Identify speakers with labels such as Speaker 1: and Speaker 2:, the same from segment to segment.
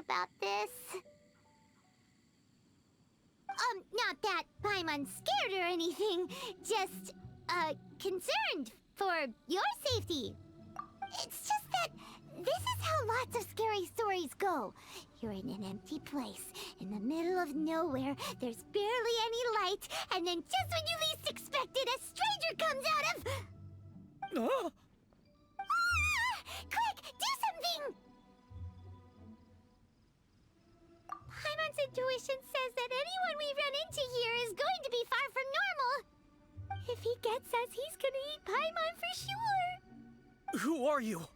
Speaker 1: about this. Not that Paimon's scared or anything, just, concerned for your safety. It's just that this is how lots of scary stories go. You're in an empty place, in the middle of nowhere, there's barely any light, and then just when you least expect it, a stranger comes out of...
Speaker 2: Oh.
Speaker 1: Quick, do something! Paimon's intuition says that anyone we run into here is going to be far from normal. If he gets us, he's gonna eat Paimon for sure.
Speaker 2: Who are you?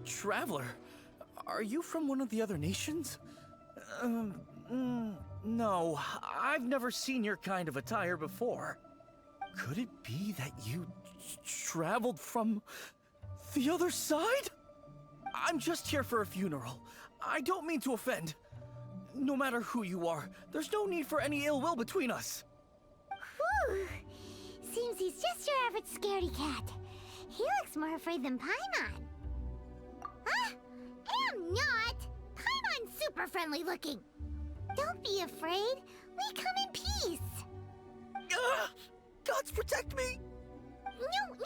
Speaker 2: Traveler, are you from one of the other nations? No, I've never seen your kind of attire before. Could it be that you traveled from the other side? I'm just here for a funeral. I don't mean to offend. No matter who you are, there's no need for any ill will between us.
Speaker 1: Whew. Seems he's just your average scaredy cat. He looks more afraid than Paimon. Huh? Am not! Paimon's super friendly looking. Don't be afraid. We come in peace.
Speaker 2: Gods protect me!
Speaker 1: No!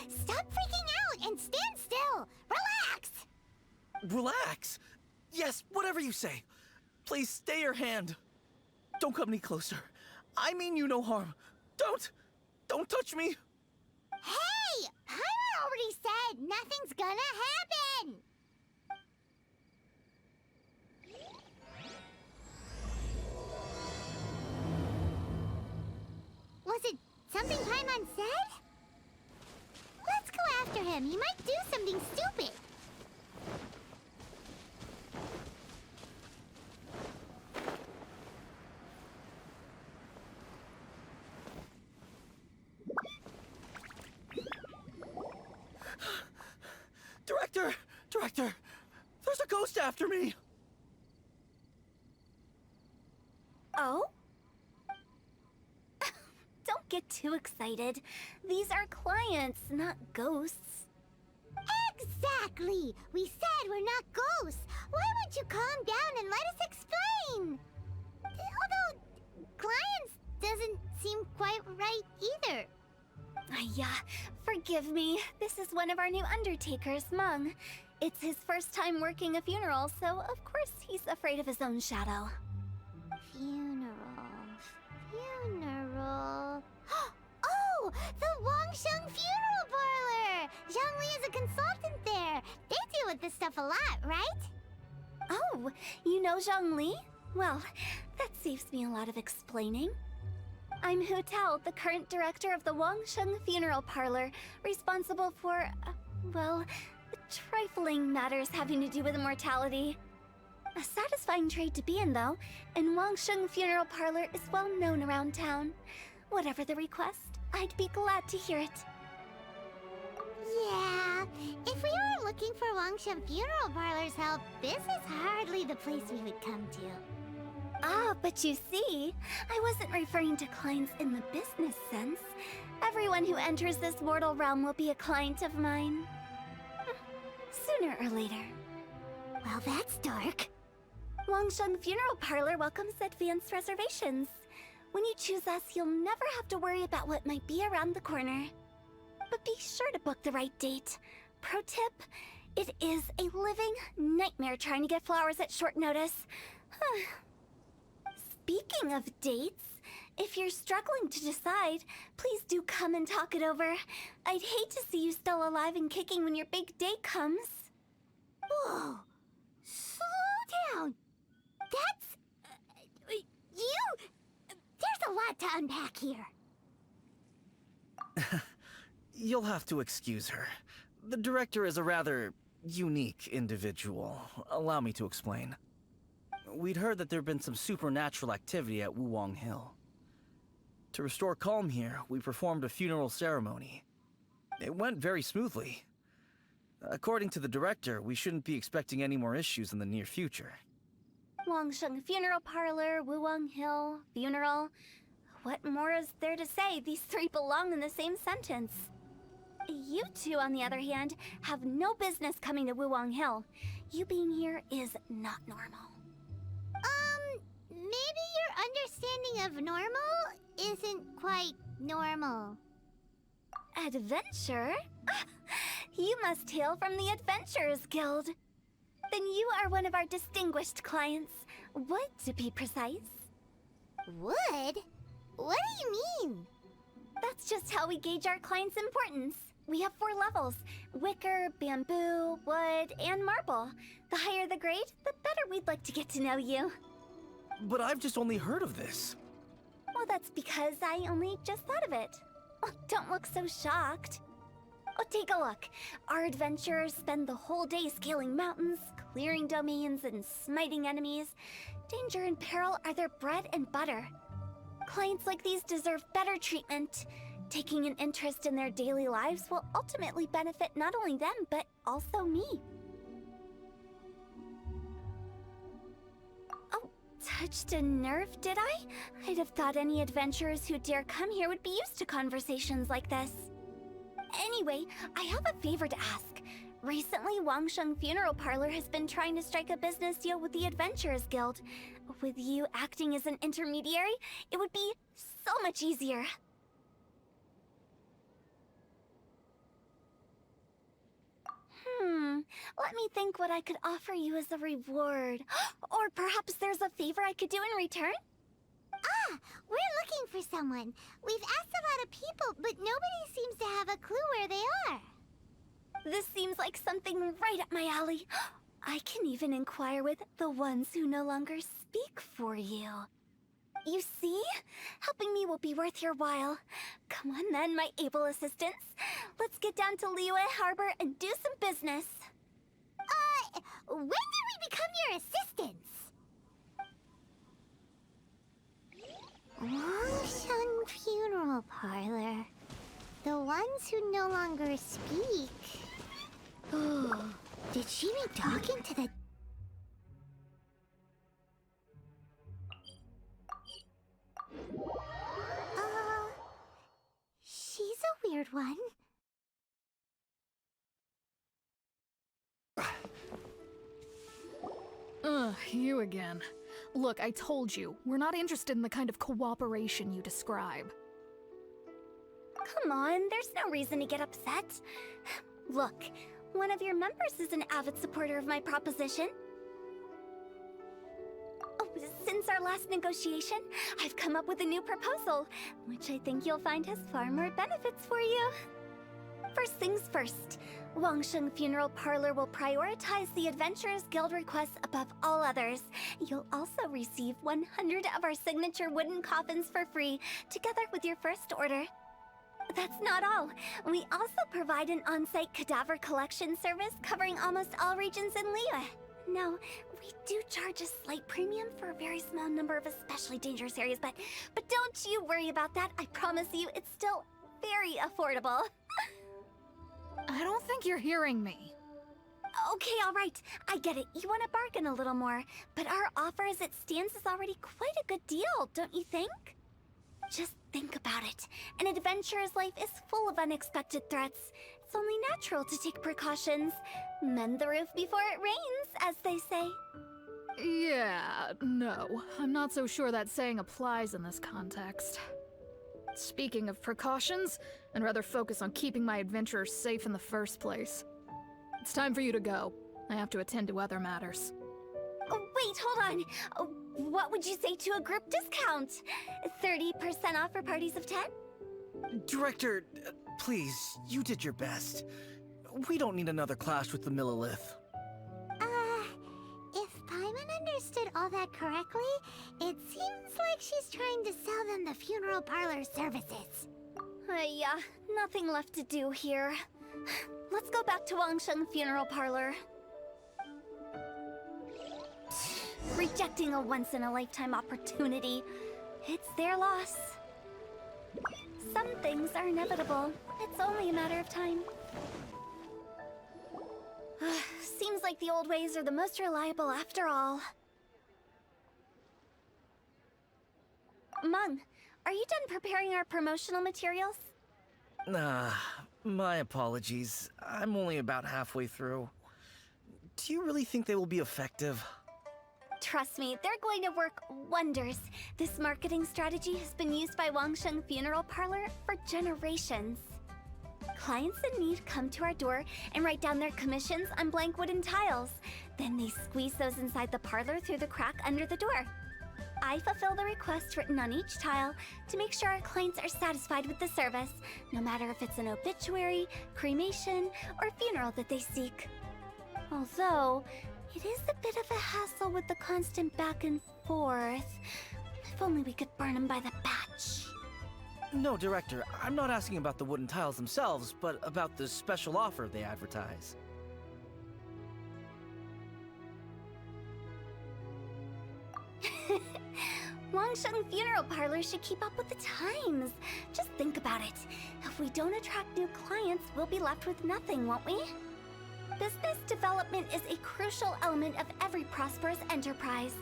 Speaker 1: Stop freaking out and stand still. Relax!
Speaker 2: Relax? Yes, whatever you say. Please stay your hand. Don't come any closer. I mean you no harm. Don't touch me.
Speaker 1: Hey! Paimon already said nothing's gonna happen! Was it something Paimon said? Let's go after him. He might do something stupid.
Speaker 2: Director! There's a ghost after me!
Speaker 3: Oh? Don't get too excited. These are clients, not ghosts.
Speaker 1: Exactly! We said we're not ghosts. Why won't you calm down and let us explain? Although, clients doesn't seem quite right either.
Speaker 3: Yeah, forgive me. This is one of our new undertakers, Mung. It's his first time working a funeral, so of course he's afraid of his own shadow.
Speaker 1: Funeral. Oh! The Wangsheng Funeral Parlor! Zhongli is a consultant there. They deal with this stuff a lot, right?
Speaker 3: Oh, you know Zhongli? Well, that saves me a lot of explaining. I'm Hutao, the current director of the Wangsheng Funeral Parlor, responsible for, well, trifling matters having to do with immortality. A satisfying trade to be in, though, and Wangsheng Funeral Parlor is well known around town. Whatever the request, I'd be glad to hear it.
Speaker 1: Yeah, if we were looking for Wangsheng Funeral Parlor's help, this is hardly the place we would come to.
Speaker 3: Ah, but you see, I wasn't referring to clients in the business sense. Everyone who enters this mortal realm will be a client of mine. Sooner or later.
Speaker 1: Well, that's dark.
Speaker 3: Wangsheng Funeral Parlor welcomes advanced reservations. When you choose us, you'll never have to worry about what might be around the corner. But be sure to book the right date. Pro tip, it is a living nightmare trying to get flowers at short notice. Speaking of dates, if you're struggling to decide, please do come and talk it over. I'd hate to see you still alive and kicking when your big day comes.
Speaker 1: Whoa! Slow down! That's... you... There's a lot to unpack here.
Speaker 2: You'll have to excuse her. The director is a rather unique individual. Allow me to explain. We'd heard that there'd been some supernatural activity at Wuwang Hill. To restore calm here, we performed a funeral ceremony. It went very smoothly. According to the director, we shouldn't be expecting any more issues in the near future.
Speaker 3: Wangsheng Funeral Parlor, Wuwang Hill, funeral. What more is there to say? These three belong in the same sentence. You two, on the other hand, have no business coming to Wuwang Hill. You being here is not normal.
Speaker 1: Maybe your understanding of normal isn't quite normal.
Speaker 3: Adventure? You must hail from the Adventurers Guild. Then you are one of our distinguished clients. Wood, to be precise.
Speaker 1: Wood? What do you mean?
Speaker 3: That's just how we gauge our clients' importance. We have 4 levels: wicker, bamboo, wood, and marble. The higher the grade, the better we'd like to get to know you.
Speaker 2: But I've just only heard of this.
Speaker 3: Well, that's because I only just thought of it. Oh, don't look so shocked. Oh, take a look. Our adventurers spend the whole day scaling mountains, clearing domains, and smiting enemies. Danger and peril are their bread and butter. Clients like these deserve better treatment. Taking an interest in their daily lives will ultimately benefit not only them, but also me. Oh, touched a nerve, did I? I'd have thought any adventurers who dare come here would be used to conversations like this. Anyway, I have a favor to ask. Recently, Wangsheng Funeral Parlor has been trying to strike a business deal with the Adventurers Guild. With you acting as an intermediary, it would be so much easier. Let me think what I could offer you as a reward. Or perhaps there's a favor I could do in return?
Speaker 1: Ah, we're looking for someone. We've asked a lot of people, but nobody seems to have a clue where they are.
Speaker 3: This seems like something right up my alley. I can even inquire with the ones who no longer speak for you. You see? Helping me will be worth your while. Come on then, my able assistants. Let's get down to Liyue Harbor and do some business.
Speaker 1: When did we become your assistants? Wangsheng Funeral Parlor. The ones who no longer speak. Oh, did she be talking to the... She's a weird one.
Speaker 4: You again. Look, I told you, we're not interested in the kind of cooperation you describe.
Speaker 3: Come on, there's no reason to get upset. Look, one of your members is an avid supporter of my proposition. Oh, since our last negotiation, I've come up with a new proposal, which I think you'll find has far more benefits for you. First things first, Wangsheng Funeral Parlor will prioritize the Adventurers Guild requests above all others. You'll also receive 100 of our signature wooden coffins for free, together with your first order. That's not all. We also provide an on-site cadaver collection service covering almost all regions in Liyue. Now, we do charge a slight premium for a very small number of especially dangerous areas, but don't you worry about that. I promise you, it's still very affordable.
Speaker 4: I don't think you're hearing me.
Speaker 3: Okay, all right. I get it. You want to bargain a little more, but our offer as it stands is already quite a good deal, don't you think? Just think about it. An adventurer's life is full of unexpected threats. It's only natural to take precautions. Mend the roof before it rains, as they say.
Speaker 4: Yeah, no. I'm not so sure that saying applies in this context. Speaking of precautions, I'd rather focus on keeping my adventurers safe in the first place. It's time for you to go. I have to attend to other matters.
Speaker 3: Oh, wait, hold on. What would you say to a group discount? 30% off for parties of 10?
Speaker 2: Director, please, you did your best. We don't need another clash with the Millilith.
Speaker 1: If Paimon understood all that correctly, it seems like she's trying to sell them the funeral parlor services.
Speaker 3: Yeah, nothing left to do here. Let's go back to Wangsheng Funeral Parlor. Rejecting a once-in-a-lifetime opportunity. It's their loss. Some things are inevitable. It's only a matter of time. Seems like the old ways are the most reliable after all. Meng, are you done preparing our promotional materials?
Speaker 2: My apologies. I'm only about halfway through. Do you really think they will be effective?
Speaker 3: Trust me, they're going to work wonders. This marketing strategy has been used by Wangsheng Funeral Parlor for generations. Clients in need come to our door and write down their commissions on blank wooden tiles. Then they squeeze those inside the parlor through the crack under the door. I fulfill the request written on each tile to make sure our clients are satisfied with the service, no matter if it's an obituary, cremation, or funeral that they seek. Although, it is a bit of a hassle with the constant back and forth. If only we could burn them by the batch.
Speaker 2: No, Director, I'm not asking about the wooden tiles themselves, but about the special offer they advertise.
Speaker 3: Wangsheng Funeral Parlor should keep up with the times. Just think about it. If we don't attract new clients, we'll be left with nothing, won't we? Business development is a crucial element of every prosperous enterprise.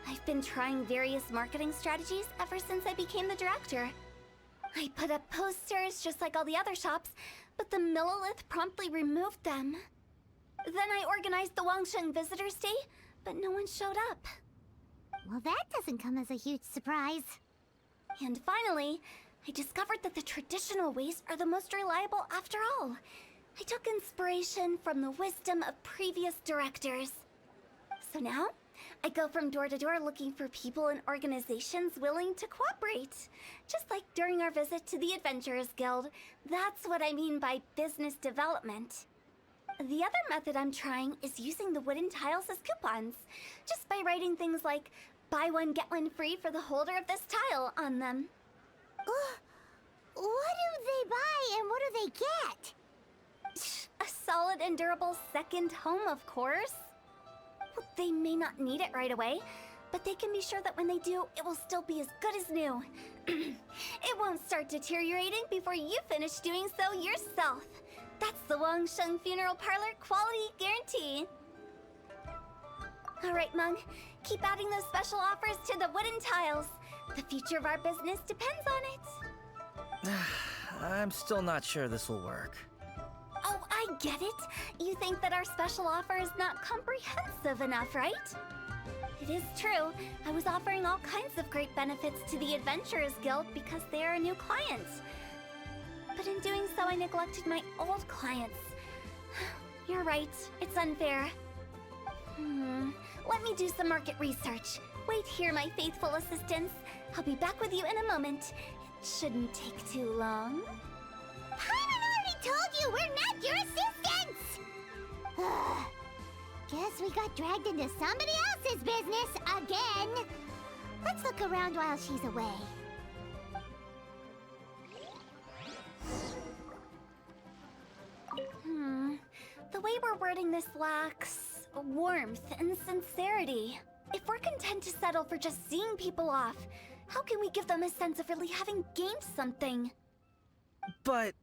Speaker 3: I've been trying various marketing strategies ever since I became the director. I put up posters just like all the other shops, but the Millilith promptly removed them. Then I organized the Wangsheng Visitors Day, but no one showed up.
Speaker 1: Well, that doesn't come as a huge surprise.
Speaker 3: And finally, I discovered that the traditional ways are the most reliable after all. I took inspiration from the wisdom of previous directors. So now, I go from door to door looking for people and organizations willing to cooperate. Just like during our visit to the Adventurers Guild. That's what I mean by business development. The other method I'm trying is using the wooden tiles as coupons. Just by writing things like, buy one, get one free for the holder of this tile on them.
Speaker 1: What do they buy and what do they get?
Speaker 3: A solid and durable second home, of course. Well, they may not need it right away, but they can be sure that when they do, it will still be as good as new. It won't start deteriorating before you finish doing so yourself. That's the Wangsheng Funeral Parlor quality guarantee. Alright, Mung. Keep adding those special offers to the wooden tiles. The future of our business depends on it.
Speaker 2: I'm still not sure this will work.
Speaker 3: Oh, I get it. You think that our special offer is not comprehensive enough, right? It is true. I was offering all kinds of great benefits to the Adventurers Guild because they are a new client. But in doing so, I neglected my old clients. You're right. It's unfair. Let me do some market research. Wait here, my faithful assistants. I'll be back with you in a moment. It shouldn't take too long.
Speaker 1: Paimon already told you we're not your assistants! Guess we got dragged into somebody else's business again. Let's look around while she's away.
Speaker 3: The way we're wording this lacks warmth and sincerity. If we're content to settle for just seeing people off, how can we give them a sense of really having gained something?
Speaker 2: But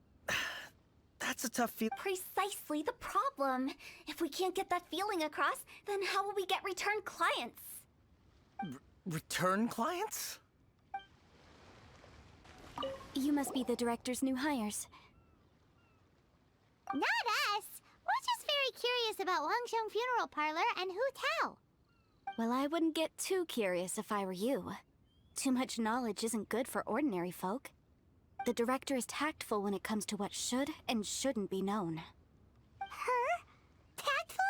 Speaker 2: that's a tough feat.
Speaker 3: Precisely the problem. If we can't get that feeling across, then how will we get return clients?
Speaker 2: Return clients?
Speaker 3: You must be the director's new hires.
Speaker 1: Not us! We're just very curious about Wangsheng Funeral Parlor and Hutao.
Speaker 3: Well, I wouldn't get too curious if I were you. Too much knowledge isn't good for ordinary folk. The director is tactful when it comes to what should and shouldn't be known.
Speaker 1: Her? Tactful?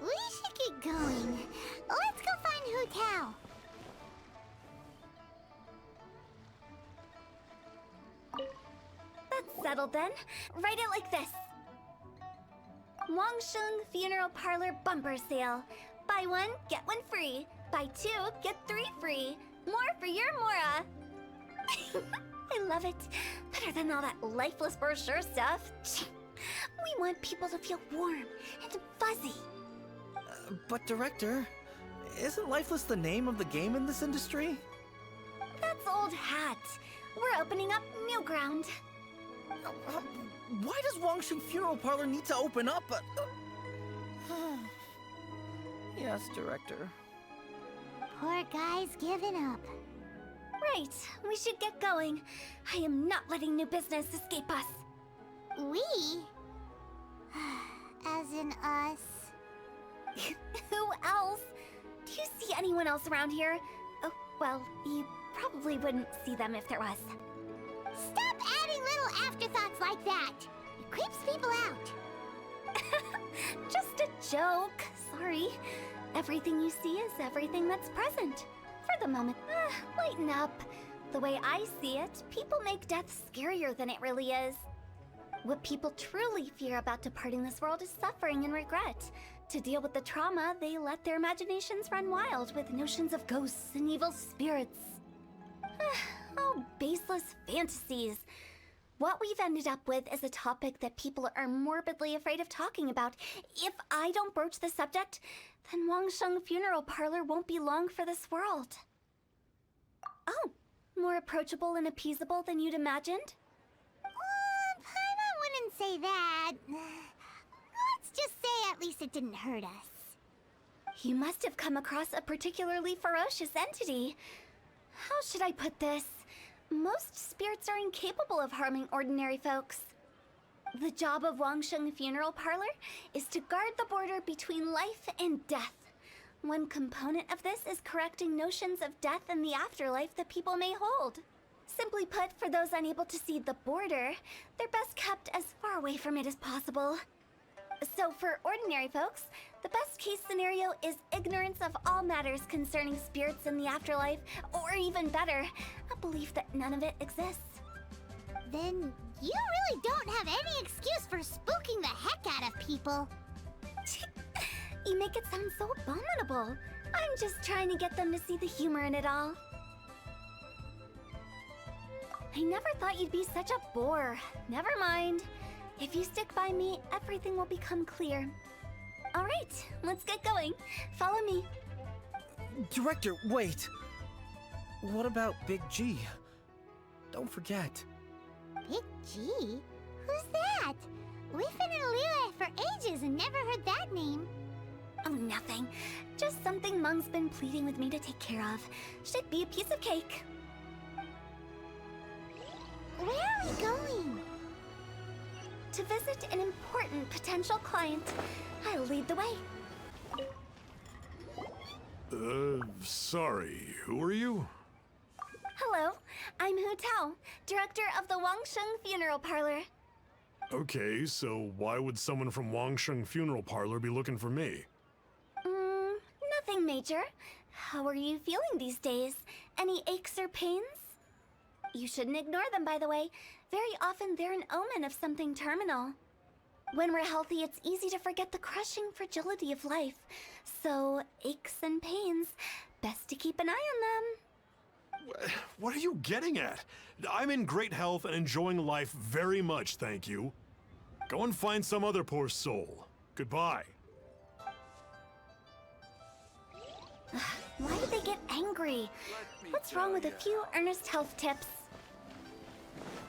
Speaker 1: We should get going. Let's go find Hutao.
Speaker 3: That's settled then. Write it like this. Wangsheng Funeral Parlor Bumper Sale. Buy one, get one free. Buy two, get three free. More for your Mora. I love it. Better than all that lifeless brochure stuff. We want people to feel warm and fuzzy.
Speaker 2: But Director, Isn't lifeless the name of the game in this industry?
Speaker 3: That's old hat. We're opening up new ground.
Speaker 2: Why does Wangsheng Funeral Parlor need to open up? Yes, Director.
Speaker 1: Poor guy's given up.
Speaker 3: Right, we should get going. I am not letting new business escape us.
Speaker 1: We? As in us.
Speaker 3: Who else? Do you see anyone else around here? Oh, well, you probably wouldn't see them if there was.
Speaker 1: Stop adding little afterthoughts like that. It creeps people out.
Speaker 3: Just a joke. Sorry. Everything you see is everything that's present. For the moment. Lighten up. The way I see it, people make death scarier than it really is. What people truly fear about departing this world is suffering and regret. To deal with the trauma, they let their imaginations run wild with notions of ghosts and evil spirits. Oh, baseless fantasies. What we've ended up with is a topic that people are morbidly afraid of talking about. If I don't broach the subject, then Wangsheng Funeral Parlor won't be long for this world. Oh, more approachable and appeasable than you'd imagined?
Speaker 1: Paimon wouldn't say that. Let's just say at least it didn't hurt us.
Speaker 3: You must have come across a particularly ferocious entity. How should I put this? Most spirits are incapable of harming ordinary folks. The job of Wangsheng Funeral Parlor is to guard the border between life and death. One component of this is correcting notions of death and the afterlife that people may hold. Simply put, for those unable to see the border, they're best kept as far away from it as possible. So for ordinary folks, the best case scenario is ignorance of all matters concerning spirits in the afterlife, or even better, a belief that none of it exists.
Speaker 1: Then you really don't have any excuse for spooking the heck out of people.
Speaker 3: You make it sound so abominable. I'm just trying to get them to see the humor in it all. I never thought you'd be such a bore. Never mind. If you stick by me, everything will become clear. All right, let's get going. Follow me.
Speaker 2: Director, wait! What about Big G? Don't forget.
Speaker 1: Big G? Who's that? We've been in Liyue for ages and never heard that name.
Speaker 3: Oh, nothing. Just something Mung's been pleading with me to take care of. Should be a piece of cake.
Speaker 1: Where are we going?
Speaker 3: To visit an important potential client. I'll lead the way.
Speaker 5: Sorry, who are you?
Speaker 3: Hello, I'm Hutao, director of the Wangsheng Funeral Parlor.
Speaker 5: Okay, so why would someone from Wangsheng Funeral Parlor be looking for me?
Speaker 3: Nothing major. How are you feeling these days? Any aches or pains? You shouldn't ignore them, by the way. Very often they're an omen of something terminal. When we're healthy, it's easy to forget the crushing fragility of life. So, aches and pains, best to keep an eye on them.
Speaker 5: What are you getting at? I'm in great health and enjoying life very much, thank you. Go and find some other poor soul. Goodbye.
Speaker 3: Why did they get angry? What's wrong with a few earnest health tips?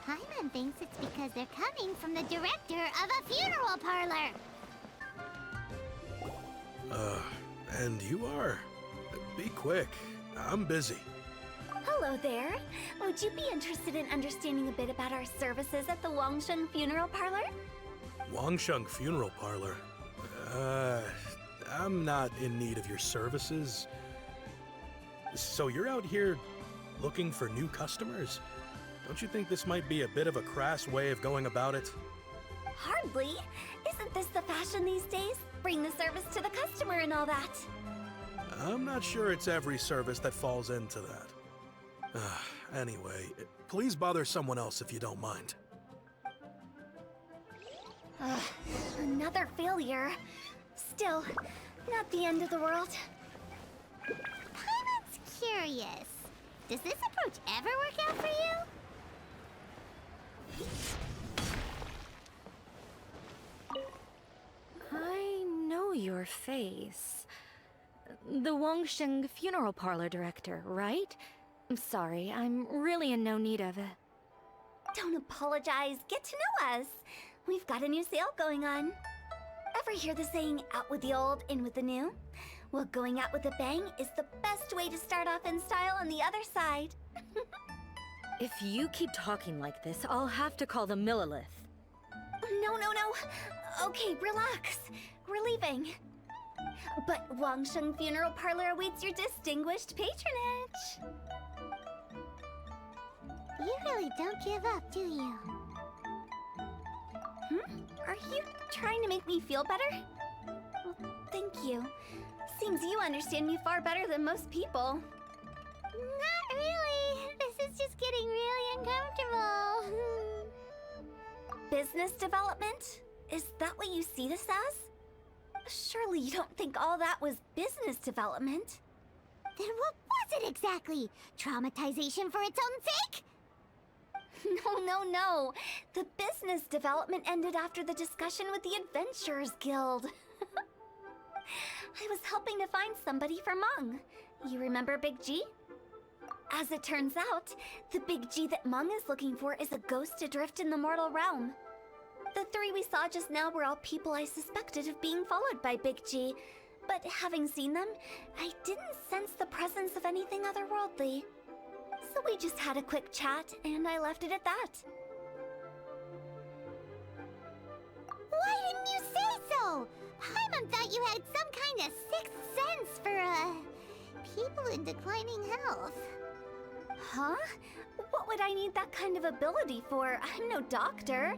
Speaker 1: Paimon thinks it's because they're coming from the director of a funeral parlor.
Speaker 6: And you are? Be quick. I'm busy.
Speaker 3: Hello there. Would you be interested in understanding a bit about our services at the Wangsheng Funeral Parlor?
Speaker 6: Wangsheng Funeral Parlor? I'm not in need of your services. So you're out here looking for new customers? Don't you think this might be a bit of a crass way of going about it?
Speaker 3: Hardly. Isn't this the fashion these days? Bring the service to the customer and all that.
Speaker 6: I'm not sure it's every service that falls into that. Anyway, please bother someone else if you don't mind.
Speaker 3: Another failure. Still, not the end of the world.
Speaker 1: Paimon's curious. Does this approach ever work out for you?
Speaker 7: I know your face. the Wangsheng funeral parlor director, right? I'm sorry, I'm really in no need of it.
Speaker 3: Don't apologize. Get to know us. We've got a new sale going on. Ever hear the saying, out with the old, in with the new? Well, going out with a bang is the best way to start off in style on the other side.
Speaker 7: If you keep talking like this, I'll have to call the Millilith.
Speaker 3: No. Okay, relax. We're leaving. But Wangsheng Funeral Parlor awaits your distinguished patronage.
Speaker 1: You really don't give up, do you?
Speaker 3: Are you trying to make me feel better? Well, thank you. Seems you understand me far better than most people.
Speaker 1: Not really. This is just getting really uncomfortable.
Speaker 3: Business development? Is that what you see this as? Surely you don't think all that was business development?
Speaker 1: Then what was it exactly? Traumatization for its own sake?
Speaker 3: No. The business development ended after the discussion with the Adventurers Guild. I was helping to find somebody for Mung. You remember Big G? As it turns out, the Big G that Mung is looking for is a ghost adrift in the mortal realm. The three we saw just now were all people I suspected of being followed by Big G, but having seen them, I didn't sense the presence of anything otherworldly. So we just had a quick chat, and I left it at that.
Speaker 1: Why didn't you say so? Paimon thought you had some kind of sixth sense for, people in declining health.
Speaker 3: Huh? What would I need that kind of ability for? I'm no doctor.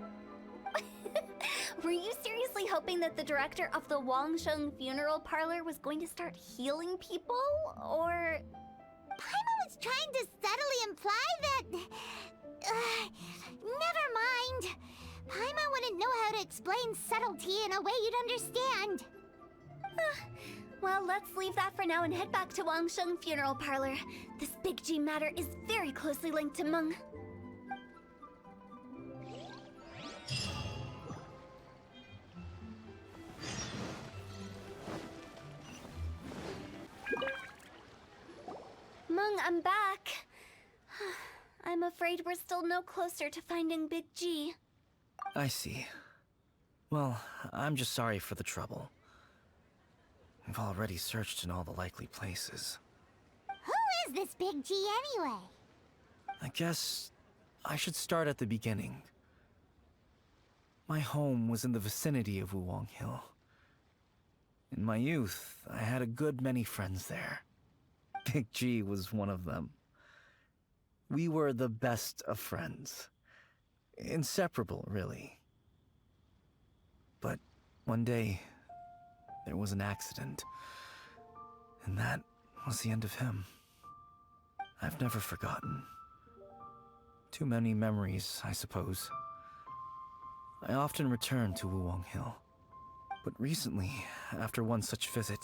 Speaker 3: Were you seriously hoping that the director of the Wangsheng Funeral Parlor was going to start healing people, or...?
Speaker 1: Paimon was trying to subtly imply that... never mind. Paimon wouldn't know how to explain subtlety in a way you'd understand.
Speaker 3: Well, let's leave that for now and head back to Wangsheng Funeral Parlor. This Big G matter is very closely linked to Mung. Mung, I'm back. I'm afraid we're still no closer to finding Big G.
Speaker 2: I see. Well, I'm just sorry for the trouble. We've already searched in all the likely places.
Speaker 1: Who is this Big G anyway?
Speaker 2: I guess I should start at the beginning. My home was in the vicinity of Wuwang Hill. In my youth, I had a good many friends there. Big G was one of them. We were the best of friends. Inseparable, really. But one day, there was an accident. And that was the end of him. I've never forgotten. Too many memories, I suppose. I often return to Wuwang Hill. But recently, after one such visit,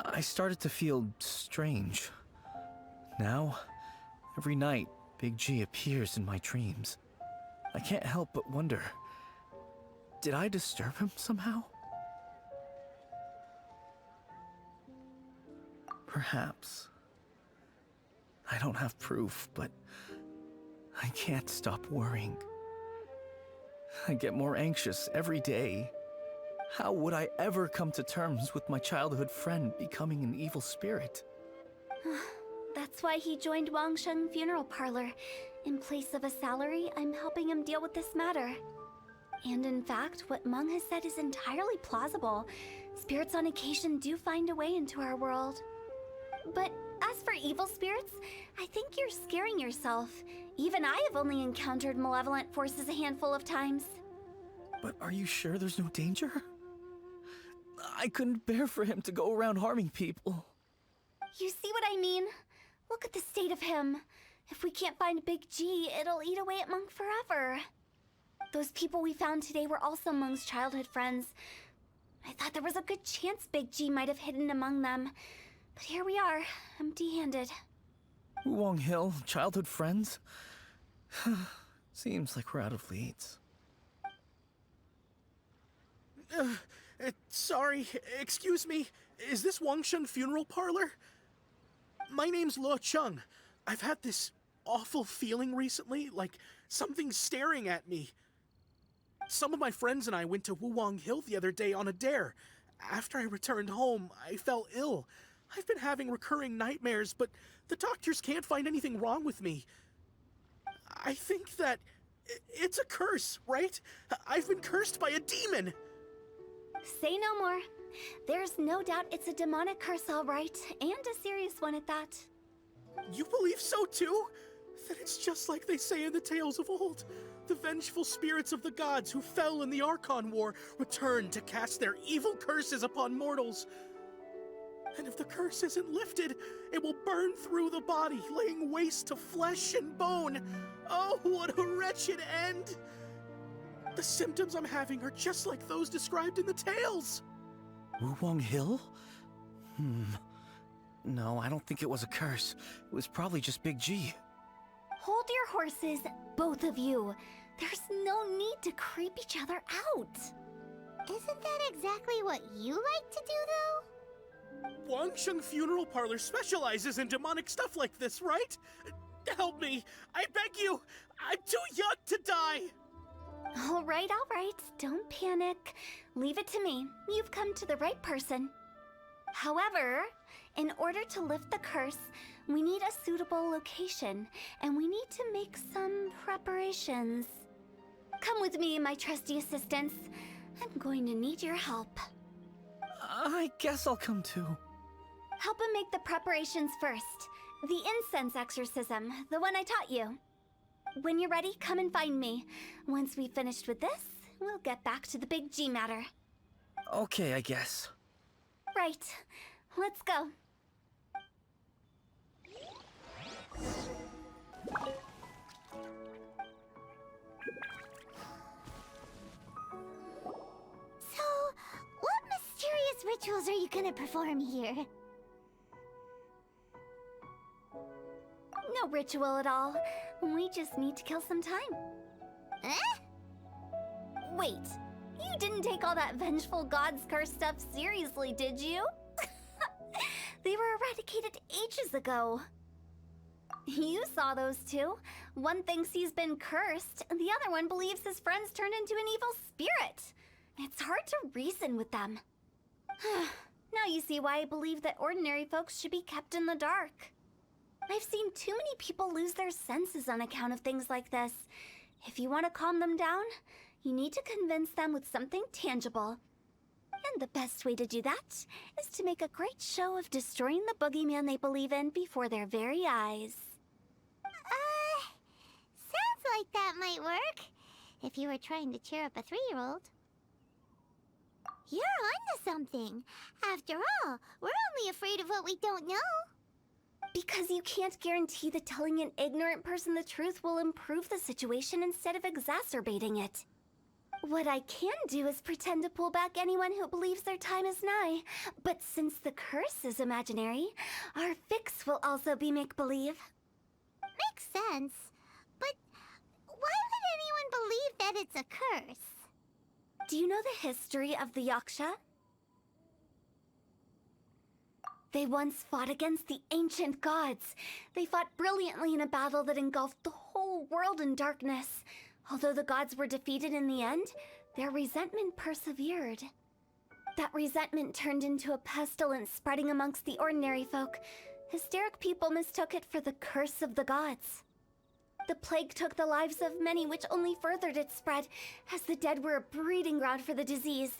Speaker 2: I started to feel strange. Now, every night, Big G appears in my dreams. I can't help but wonder, did I disturb him somehow? Perhaps. I don't have proof, but I can't stop worrying. I get more anxious every day. How would I ever come to terms with my childhood friend becoming an evil spirit?
Speaker 3: That's why he joined Wangsheng Funeral Parlor. In place of a salary, I'm helping him deal with this matter. And in fact, what Mung has said is entirely plausible. Spirits on occasion do find a way into our world. But as for evil spirits, I think you're scaring yourself. Even I have only encountered malevolent forces a handful of times.
Speaker 2: But are you sure there's no danger? I couldn't bear for him to go around harming people.
Speaker 3: You see what I mean? Look at the state of him. If we can't find Big G, it'll eat away at Mung forever. Those people we found today were also Mung's childhood friends. I thought there was a good chance Big G might have hidden among them. But here we are, empty-handed.
Speaker 2: Wuwang Hill, childhood friends? Seems like we're out of leads.
Speaker 6: Sorry, excuse me. Is this Wangsheng Funeral Parlor? My name's Luo Chung. I've had this awful feeling recently, like something's staring at me. Some of my friends and I went to Wuwang Hill the other day on a dare. After I returned home, I fell ill. I've been having recurring nightmares, but the doctors can't find anything wrong with me. I think that it's a curse, right? I've been cursed by a demon.
Speaker 3: Say no more. There's no doubt it's a demonic curse, all right, and a serious one at that.
Speaker 6: You believe so too? Then it's just like they say in the tales of old. The vengeful spirits of the gods who fell in the Archon War return to cast their evil curses upon mortals. And if the curse isn't lifted, it will burn through the body, laying waste to flesh and bone. Oh, what a wretched end! The symptoms I'm having are just like those described in the tales.
Speaker 2: Wuwang Hill? No, I don't think it was a curse. It was probably just Big G.
Speaker 3: Hold your horses, both of you. There's no need to creep each other out.
Speaker 1: Isn't that exactly what you like to do, though?
Speaker 6: Wangsheng Funeral Parlor specializes in demonic stuff like this, right? Help me, I beg you. I'm too young to die.
Speaker 3: All right. Don't panic. Leave it to me. You've come to the right person. However, in order to lift the curse, we need a suitable location, and we need to make some preparations. Come with me, my trusty assistants. I'm going to need your help.
Speaker 2: I guess I'll come too.
Speaker 3: Help him make the preparations first. The incense exorcism, the one I taught you. When you're ready, come and find me. Once we've finished with this, we'll get back to the Big G matter.
Speaker 2: Okay, I guess.
Speaker 3: Right. Let's go.
Speaker 1: So, what mysterious rituals are you gonna perform here?
Speaker 3: No ritual at all. We just need to kill some time.
Speaker 1: Eh?
Speaker 3: Wait, you didn't take all that vengeful god's curse stuff seriously, did you? They were eradicated ages ago. You saw those two. One thinks he's been cursed, and the other one believes his friends turned into an evil spirit. It's hard to reason with them. Now you see why I believe that ordinary folks should be kept in the dark. I've seen too many people lose their senses on account of things like this. If you want to calm them down, you need to convince them with something tangible. And the best way to do that is to make a great show of destroying the boogeyman they believe in before their very eyes.
Speaker 1: Sounds like that might work. If you were trying to cheer up a 3-year-old. You're onto something. After all, we're only afraid of what we don't know.
Speaker 3: Because you can't guarantee that telling an ignorant person the truth will improve the situation instead of exacerbating it. What I can do is pretend to pull back anyone who believes their time is nigh. But since the curse is imaginary, our fix will also be make-believe.
Speaker 1: Makes sense. But why would anyone believe that it's a curse?
Speaker 3: Do you know the history of the Yaksha? They once fought against the ancient gods. They fought brilliantly in a battle that engulfed the whole world in darkness. Although the gods were defeated in the end, their resentment persevered. That resentment turned into a pestilence spreading amongst the ordinary folk. Hysteric people mistook it for the curse of the gods. The plague took the lives of many, which only furthered its spread, as the dead were a breeding ground for the disease.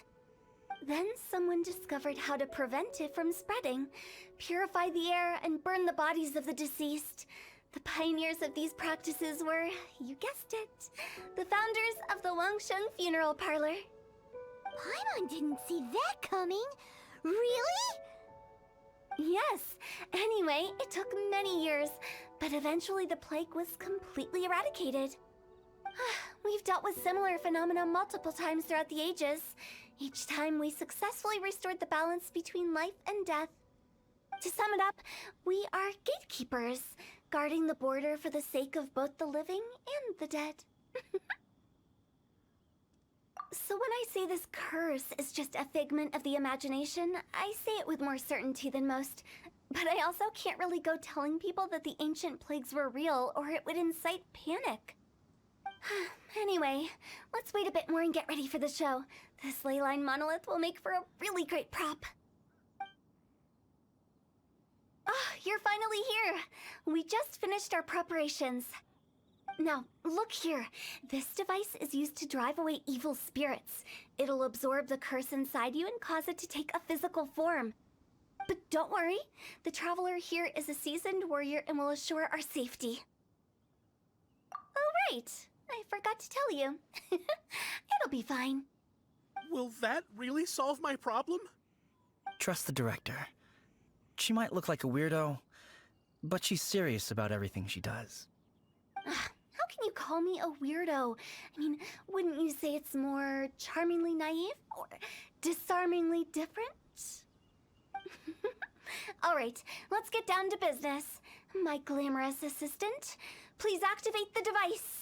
Speaker 3: Then someone discovered how to prevent it from spreading, purify the air, and burn the bodies of the deceased. The pioneers of these practices were, you guessed it, the founders of the Wangsheng Funeral Parlor.
Speaker 1: Paimon didn't see that coming. Really?
Speaker 3: Yes. Anyway, it took many years, but eventually the plague was completely eradicated. We've dealt with similar phenomena multiple times throughout the ages. Each time we successfully restored the balance between life and death. To sum it up, we are gatekeepers, guarding the border for the sake of both the living and the dead. So when I say this curse is just a figment of the imagination, I say it with more certainty than most. But I also can't really go telling people that the ancient plagues were real, or it would incite panic. Anyway, let's wait a bit more and get ready for the show. This leyline monolith will make for a really great prop. Ah, you're finally here! We just finished our preparations. Now, look here. This device is used to drive away evil spirits. It'll absorb the curse inside you and cause it to take a physical form. But don't worry, the traveler here is a seasoned warrior and will assure our safety. Oh, right. I forgot to tell you. It'll be fine.
Speaker 6: Will that really solve my problem?
Speaker 2: Trust the director. She might look like a weirdo, but she's serious about everything she does.
Speaker 3: How can you call me a weirdo? I mean, wouldn't you say it's more charmingly naive or disarmingly different? All right, let's get down to business. My glamorous assistant, please activate the device.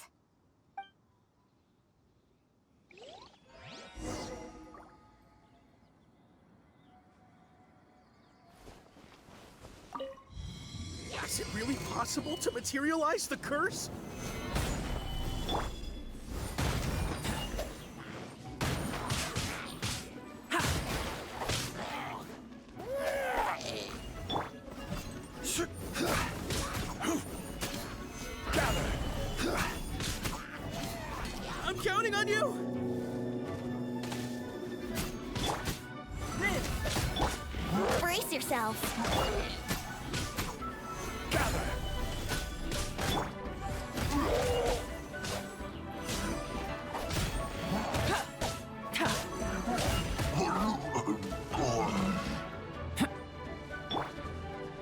Speaker 6: Is it really possible to materialize the curse? I'm counting on you!
Speaker 3: Brace yourself.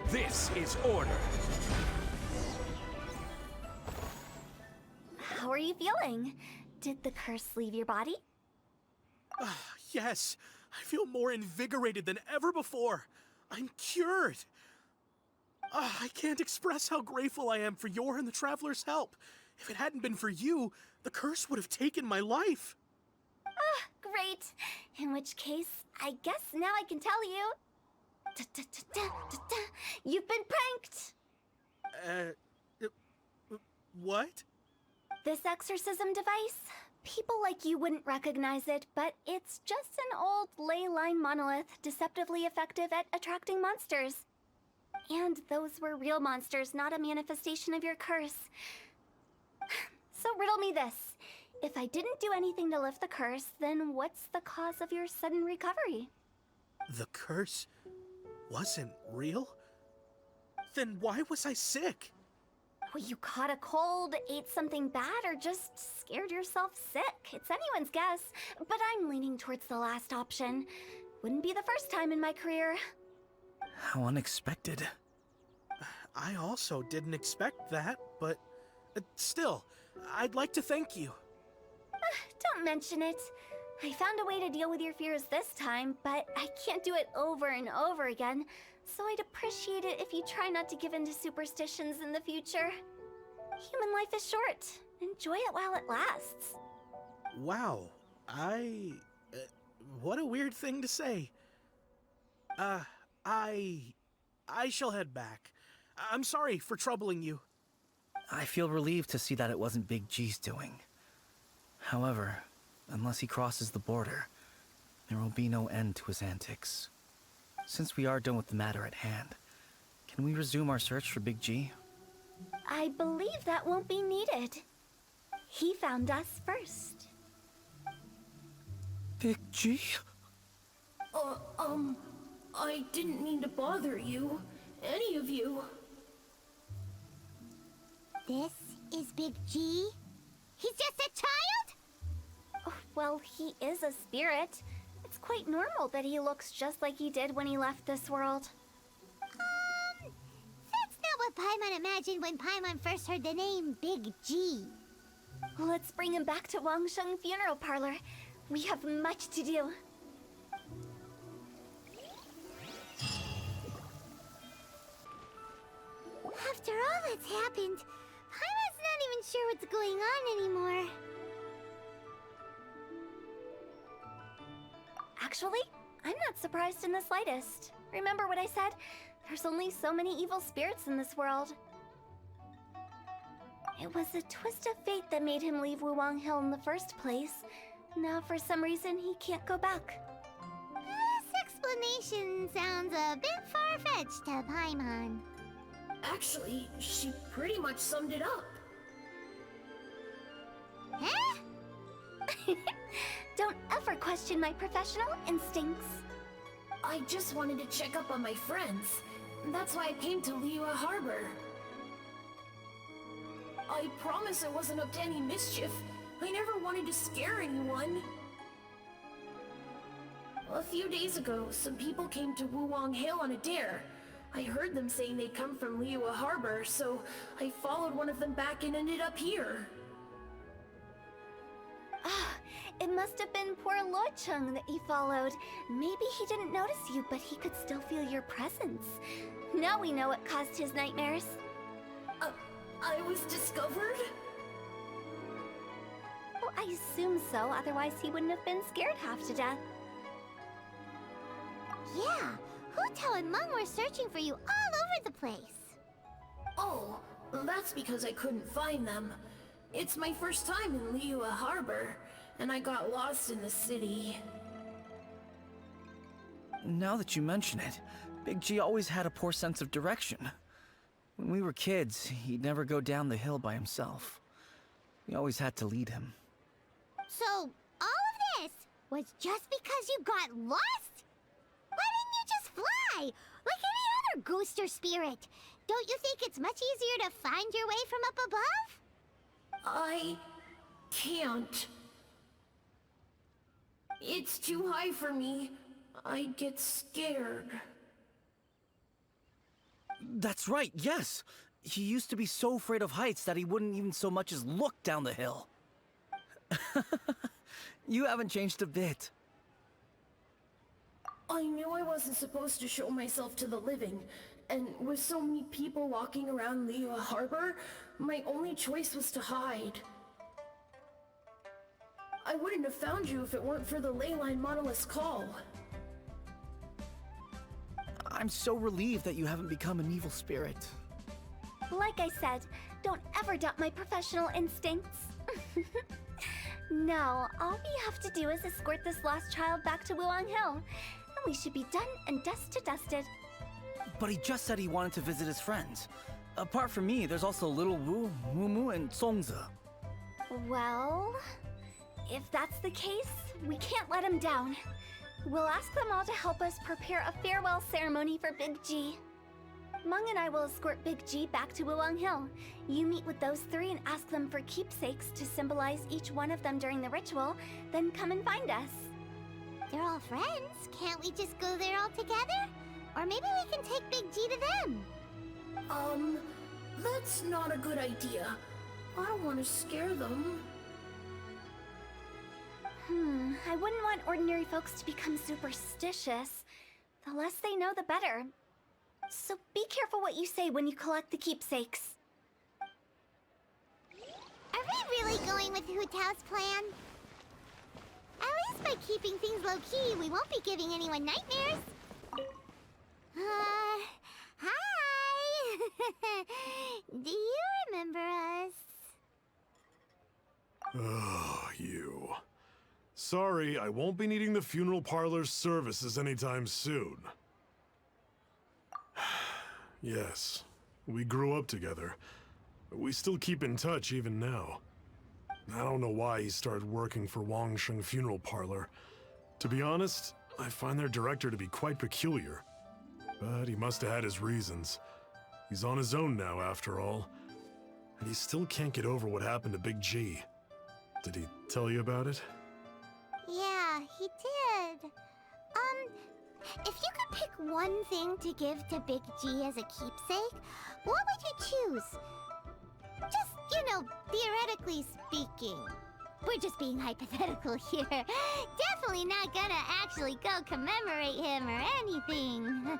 Speaker 8: This is order.
Speaker 3: How are you feeling? Did the curse leave your body?
Speaker 6: Yes, I feel more invigorated than ever before. I'm cured. I can't express how grateful I am for your and the Traveler's help. If it hadn't been for you, the curse would have taken my life.
Speaker 3: Great. In which case, I guess now I can tell you. You've been pranked!
Speaker 6: What?
Speaker 3: This exorcism device? People like you wouldn't recognize it, but it's just an old ley line monolith deceptively effective at attracting monsters. And those were real monsters, not a manifestation of your curse. So riddle me this. If I didn't do anything to lift the curse, then what's the cause of your sudden recovery?
Speaker 6: The curse wasn't real? Then why was I sick?
Speaker 3: Well, you caught a cold, ate something bad, or just scared yourself sick. It's anyone's guess, but I'm leaning towards the last option. Wouldn't be the first time in my career.
Speaker 2: How unexpected.
Speaker 6: I also didn't expect that, but still, I'd like to thank you.
Speaker 3: Don't mention it. I found a way to deal with your fears this time, but I can't do it over and over again, so I'd appreciate it if you try not to give in to superstitions in the future. Human life is short. Enjoy it while it lasts.
Speaker 6: Wow, what a weird thing to say. I shall head back. I'm sorry for troubling you.
Speaker 2: I feel relieved to see that it wasn't Big G's doing. However, unless he crosses the border, there will be no end to his antics. Since we are done with the matter at hand, can we resume our search for Big G?
Speaker 3: I believe that won't be needed. He found us first.
Speaker 2: Big G?
Speaker 9: I didn't mean to bother you. Any of you.
Speaker 1: This is Big G? He's just a child?
Speaker 3: Oh, well, he is a spirit. It's quite normal that he looks just like he did when he left this world.
Speaker 1: That's not what Paimon imagined when Paimon first heard the name Big G.
Speaker 3: Let's bring him back to Wangsheng Funeral Parlor. We have much to do.
Speaker 1: After all that's happened, Paimon's not even sure what's going on anymore.
Speaker 3: Actually, I'm not surprised in the slightest. Remember what I said? There's only so many evil spirits in this world. It was a twist of fate that made him leave Wuwang Hill in the first place. Now, for some reason, he can't go back.
Speaker 1: This explanation sounds a bit far-fetched to Paimon.
Speaker 9: Actually, she pretty much summed it up.
Speaker 1: Huh?
Speaker 3: Don't ever question my professional instincts.
Speaker 9: I just wanted to check up on my friends. That's why I came to Liyue Harbor. I promise I wasn't up to any mischief. I never wanted to scare anyone. A few days ago, some people came to Wuwang Hill on a dare. I heard them saying they'd come from Liyue Harbor, so I followed one of them back and ended up here.
Speaker 3: Ah, it must have been poor Lo Chung that you followed. Maybe he didn't notice you, but he could still feel your presence. Now we know what caused his nightmares.
Speaker 9: I was discovered?
Speaker 3: Well, I assume so, otherwise he wouldn't have been scared half to death.
Speaker 1: Yeah, Hutao and Meng were searching for you all over the place.
Speaker 9: Oh, that's because I couldn't find them. It's my first time in Liyue Harbor, and I got lost in the city.
Speaker 2: Now that you mention it, Big G always had a poor sense of direction. When we were kids, he'd never go down the hill by himself. We always had to lead him.
Speaker 1: So, all of this was just because you got lost? Why didn't you just fly? Like any other ghost or spirit? Don't you think it's much easier to find your way from up above?
Speaker 9: I can't. It's too high for me. I get scared.
Speaker 2: That's right, yes! He used to be so afraid of heights that he wouldn't even so much as look down the hill. You haven't changed a bit.
Speaker 9: I knew I wasn't supposed to show myself to the living, and with so many people walking around Liyue Harbor, my only choice was to hide. I wouldn't have found you if it weren't for the Leyline Monolith's call.
Speaker 2: I'm so relieved that you haven't become an evil spirit.
Speaker 3: Like I said, don't ever doubt my professional instincts. Now, all we have to do is escort this lost child back to Wuwang Hill, and we should be done and dust to dusted.
Speaker 2: But he just said he wanted to visit his friends. Apart from me, there's also Little Wu, Mumu, and Songze.
Speaker 3: Well, if that's the case, we can't let him down. We'll ask them all to help us prepare a farewell ceremony for Big G. Meng and I will escort Big G back to Wuwang Hill. You meet with those three and ask them for keepsakes to symbolize each one of them during the ritual, then come and find us.
Speaker 1: They're all friends. Can't we just go there all together? Or maybe we can take Big G to them.
Speaker 9: That's not a good idea. I don't want to scare them.
Speaker 3: I wouldn't want ordinary folks to become superstitious. The less they know, the better. So be careful what you say when you collect the keepsakes.
Speaker 1: Are we really going with Hutao's plan? At least by keeping things low-key, we won't be giving anyone nightmares. Hi! Do you remember us?
Speaker 5: Oh, you. Sorry, I won't be needing the funeral parlor's services anytime soon. Yes, we grew up together. We still keep in touch even now. I don't know why he started working for Wangsheng Funeral Parlor. To be honest, I find their director to be quite peculiar. But he must have had his reasons. He's on his own now, after all. And he still can't get over what happened to Big G. Did he tell you about it?
Speaker 1: Yeah, he did. If you could pick one thing to give to Big G as a keepsake, what would you choose? Just, theoretically speaking. We're just being hypothetical here. Definitely not gonna actually go commemorate him or anything.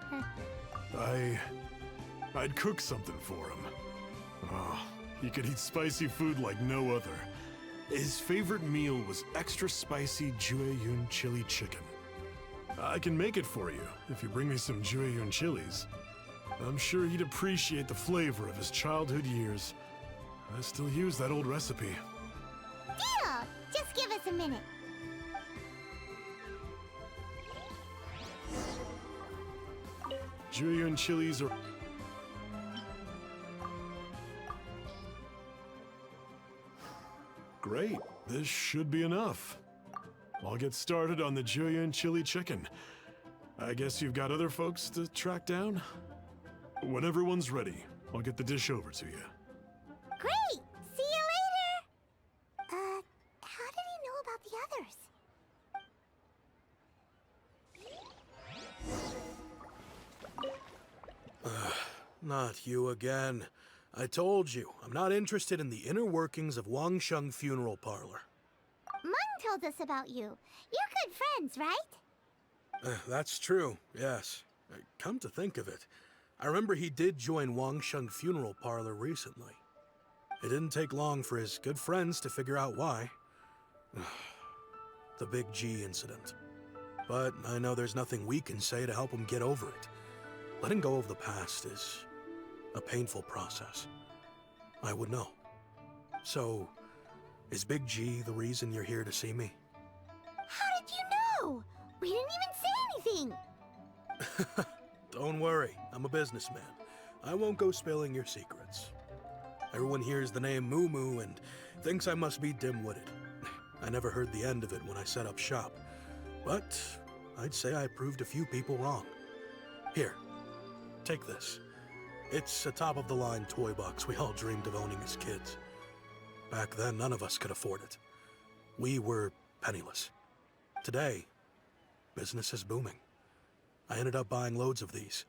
Speaker 5: I'd cook something for him. Oh, he could eat spicy food like no other. His favorite meal was extra spicy Jueyun chili chicken. I can make it for you if you bring me some Jueyun chilies. I'm sure he'd appreciate the flavor of his childhood years. I still use that old recipe.
Speaker 1: Deal! Just give us a minute.
Speaker 5: Jueyun chilies are... Great, this should be enough. I'll get started on the Jueyun chili chicken. I guess you've got other folks to track down? When everyone's ready, I'll get the dish over to you.
Speaker 1: Great! See you later! How did he know about the others?
Speaker 6: Not you again. I told you, I'm not interested in the inner workings of Wangsheng Funeral Parlor.
Speaker 1: Mung told us about you. You're good friends, right?
Speaker 6: That's true, yes. Come to think of it, I remember he did join Wangsheng Funeral Parlor recently. It didn't take long for his good friends to figure out why. The Big G incident. But I know there's nothing we can say to help him get over it. Letting go of the past is a painful process. I would know. So, is Big G the reason you're here to see me?
Speaker 1: How did you know? We didn't even say anything.
Speaker 6: Don't worry, I'm a businessman. I won't go spilling your secrets. Everyone hears the name Moo Moo and thinks I must be dim-witted. I never heard the end of it when I set up shop. But I'd say I proved a few people wrong. Here, take this. It's a top-of-the-line toy box we all dreamed of owning as kids. Back then, none of us could afford it. We were penniless. Today, business is booming. I ended up buying loads of these.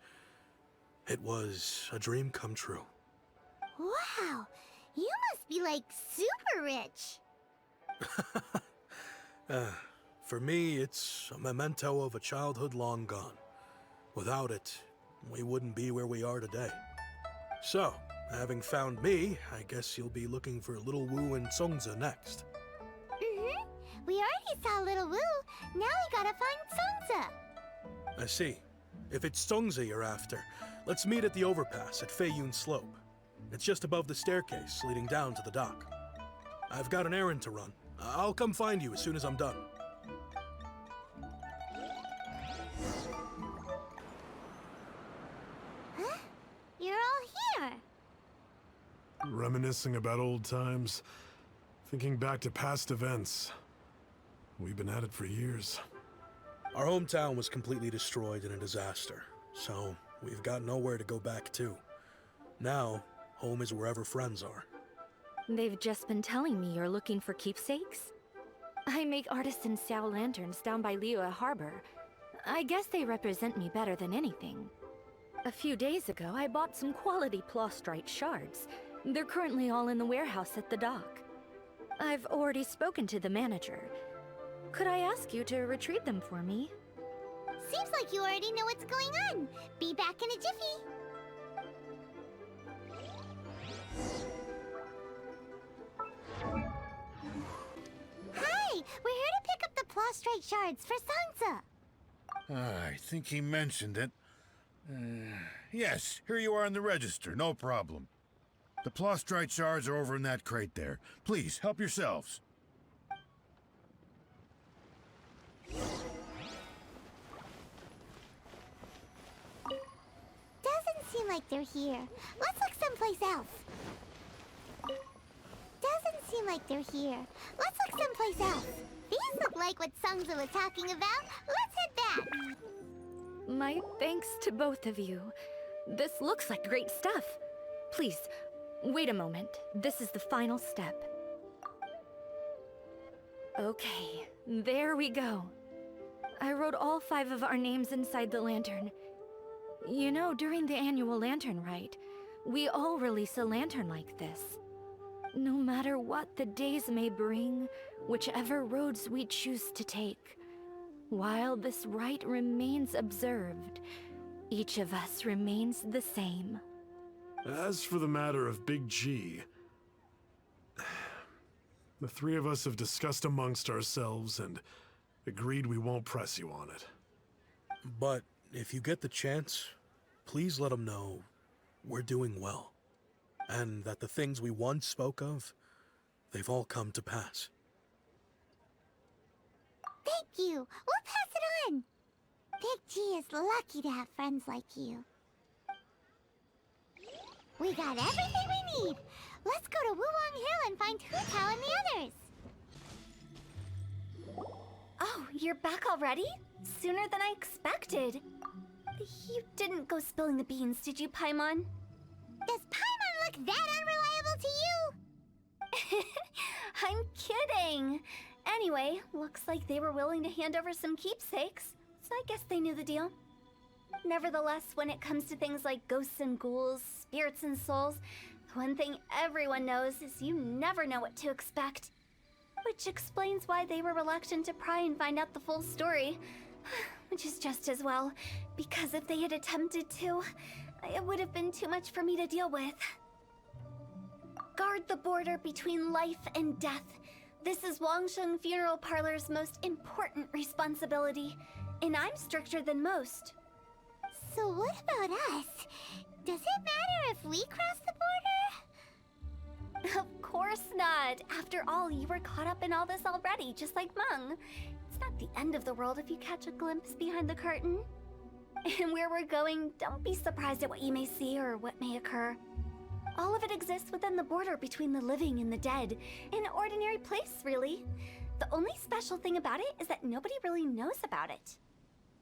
Speaker 6: It was a dream come true.
Speaker 1: Wow, you must be like super rich.
Speaker 6: For me, it's a memento of a childhood long gone. Without it, we wouldn't be where we are today. So, having found me, I guess you'll be looking for Little Wu and Songza next.
Speaker 1: Mm-hmm. We already saw Little Wu. Now we gotta find Songza.
Speaker 6: I see. If it's Songza you're after, let's meet at the overpass at Feiyun Slope. It's just above the staircase leading down to the dock. I've got an errand to run. I'll come find you as soon as I'm done.
Speaker 1: Huh? You're all here.
Speaker 5: Reminiscing about old times, thinking back to past events. We've been at it for years.
Speaker 6: Our hometown was completely destroyed in a disaster, so we've got nowhere to go back to. Now, home is wherever friends are.
Speaker 7: They've just been telling me you're looking for keepsakes. I make artisan Xiao lanterns down by Liyue Harbor. I guess they represent me better than anything. A few days ago, I bought some quality plastrite shards. They're currently all in the warehouse at the dock. I've already spoken to the manager. Could I ask you to retrieve them for me?
Speaker 1: Seems like you already know what's going on. Be back in a jiffy. Hi, we're here to pick up the plastrite shards for Sansa.
Speaker 8: I think he mentioned it. Yes, here you are in the register, no problem. The plastrite shards are over in that crate there. Please, help yourselves.
Speaker 1: Doesn't seem like they're here. Let's look someplace else. Doesn't seem like they're here. Let's look someplace else. These look like what Sungza was talking about. Let's head back.
Speaker 7: My thanks to both of you. This looks like great stuff. Please, wait a moment. This is the final step. Okay, there we go. I wrote all 5 of our names inside the lantern. You know, during the annual lantern rite, we all release a lantern like this. No matter what the days may bring, whichever roads we choose to take, while this rite remains observed, each of us remains the same.
Speaker 5: As for the matter of Big G, the 3 of us have discussed amongst ourselves and agreed we won't press you on it.
Speaker 6: But if you get the chance, please let them know we're doing well. And that the things we once spoke of, they've all come to pass.
Speaker 1: Thank you. We'll pass it on. Big G is lucky to have friends like you. We got everything we need. Let's go to Wulong Hill and find Hutao and the others.
Speaker 3: Oh, you're back already? Sooner than I expected. You didn't go spilling the beans, did you, Paimon?
Speaker 1: Does Paimon look that unreliable to you?
Speaker 3: I'm kidding. Anyway, looks like they were willing to hand over some keepsakes, so I guess they knew the deal. Nevertheless, when it comes to things like ghosts and ghouls, spirits and souls, the one thing everyone knows is you never know what to expect. Which explains why they were reluctant to pry and find out the full story. Which is just as well, because if they had attempted to, it would have been too much for me to deal with. Guard the border between life and death. This is Wangsheng Funeral Parlor's most important responsibility, and I'm stricter than most.
Speaker 1: So what about us? Does it matter if we cross the border?
Speaker 3: Of course not. After all, you were caught up in all this already, just like Meng. It's not the end of the world if you catch a glimpse behind the curtain. And where we're going, don't be surprised at what you may see or what may occur. All of it exists within the border between the living and the dead. An ordinary place, really. The only special thing about it is that nobody really knows about it.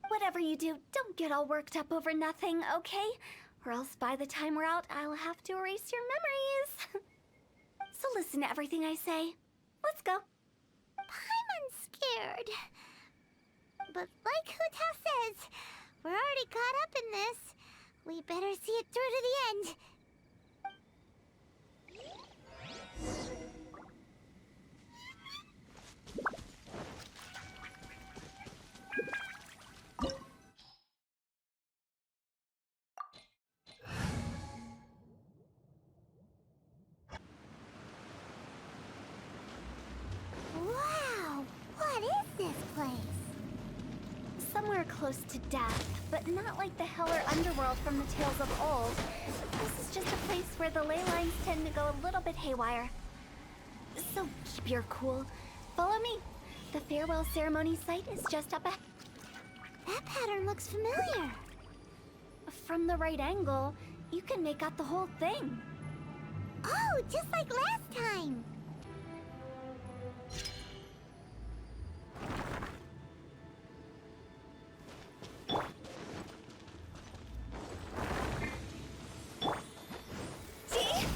Speaker 3: Whatever you do, don't get all worked up over nothing, okay? Or else by the time we're out, I'll have to erase your memories. So listen to everything I say. Let's go.
Speaker 1: Paimon's scared. But like Hutao says, we're already caught up in this. We better see it through to the end. Wow, what is this place?
Speaker 3: Somewhere close to death, but not like the hell or underworld from the tales of old. This is just a place where the ley lines tend to go a little bit haywire. So keep your cool. Follow me. The farewell ceremony site is just up ahead.
Speaker 1: That pattern looks familiar.
Speaker 3: From the right angle, you can make out the whole thing.
Speaker 1: Oh, just like last time.
Speaker 3: See?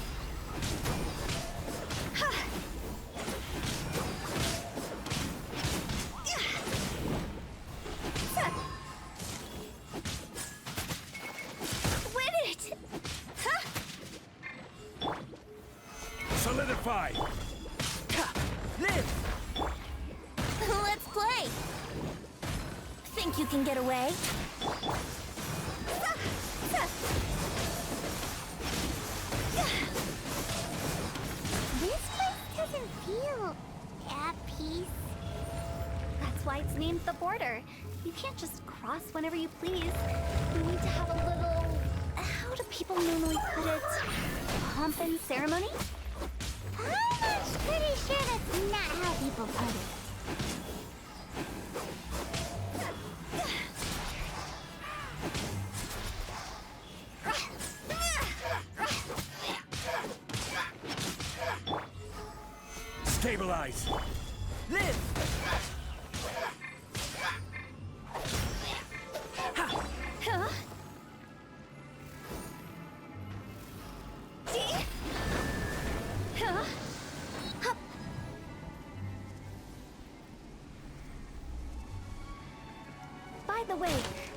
Speaker 3: Quit it!
Speaker 8: Solidify!
Speaker 2: Live!
Speaker 3: Let's play! Think you can get away?
Speaker 1: This place doesn't feel at peace.
Speaker 3: That's why it's named the border. You can't just cross whenever you please. You need to have a little... How do people normally put it? Pomp and ceremony?
Speaker 1: I'm pretty sure that's not how people put it.
Speaker 8: Stabilize!
Speaker 2: Live!
Speaker 3: Huh? See? Huh? Hup. By the way,